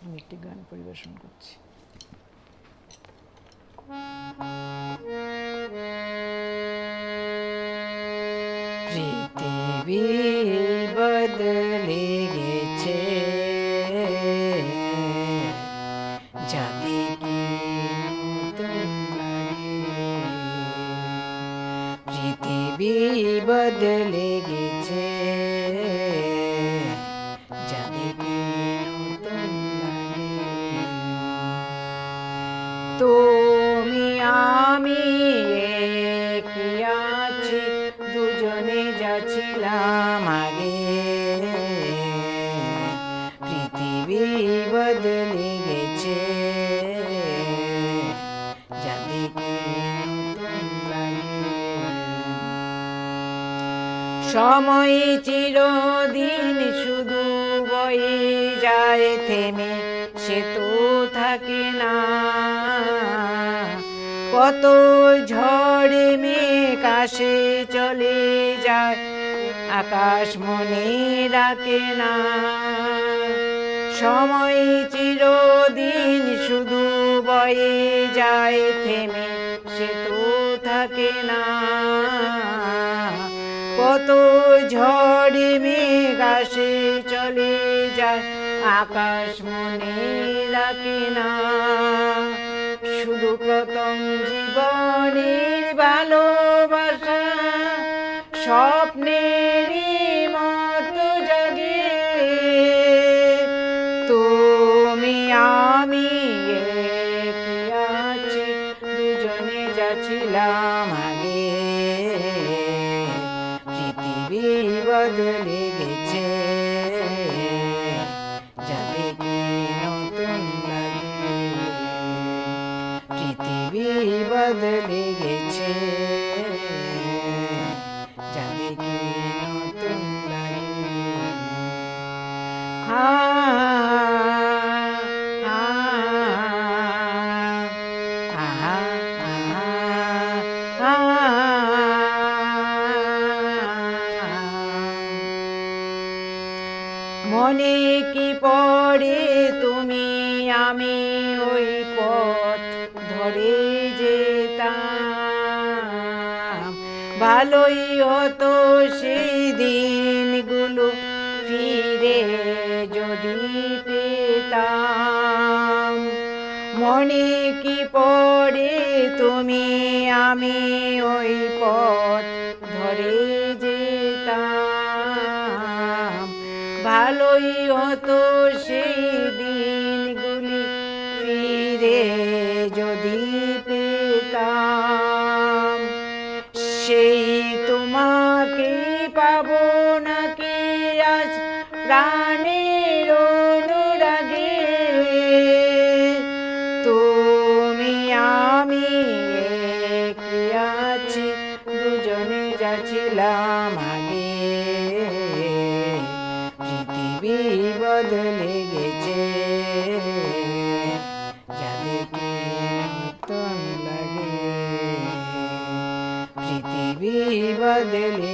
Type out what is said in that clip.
আমি একটি গান পরিবেশন করছি। পৃথিবী বদলে গেছে, যাদিকে নতুন লাগে। পৃথিবী বদলে গেছে, যাদিকে নতুন লাগে। তুমি আমি একই আছি, দুজনে যাচ্ছিলাম আগে। পৃথিবী বদলে গেছে, যাদিকে নতুন লাগে। সময় চিরদিন শুধু বয়ে যায় থেমে, সে তো থাকে না। কত ঝড়ে মেঘ আসে চলে যায়, আকাশ মনে রাখে না। সময় চিরদিন শুধু বয়ে যায় থেমে, সে তো থাকে না। কত ঝড়ে মেঘ আসে চলে যায়, আকাশ মনে রাখে না। শুধু প্রথম জীবনের ভালোবাসা স্বপ্নেরই মতো জাগে। তুমি আমি একই আছি, দুজনে যাচ্ছিলাম আগে। পৃথিবী বদলে গেছে, যাদিকে নতুন লাগে। পৃথিবী বদলে গেছে, যাদিকে নতুন লাগে। মনে কি পড়ে তুমি আমি ওই পথ ধরে যেতাম। ভালোই হতো সেই দিনগুলো ফিরে যদি পেতাম। মনে কি পড়ে তুমি আমি ওই পথ ধরে যেতাম। ভালোই হতো সেই দিনগুলি ফিরে যদি পেতাম। সেই তোমাকে পাবো নাকি আজ প্রাণের অনুরাগে। তুমি আমি একই আছি, দুজনে যাচ্ছিলাম আগে। পৃথিবী বদলে গেছে, যাদিকে নতুন লাগে। পৃথিবী বদলে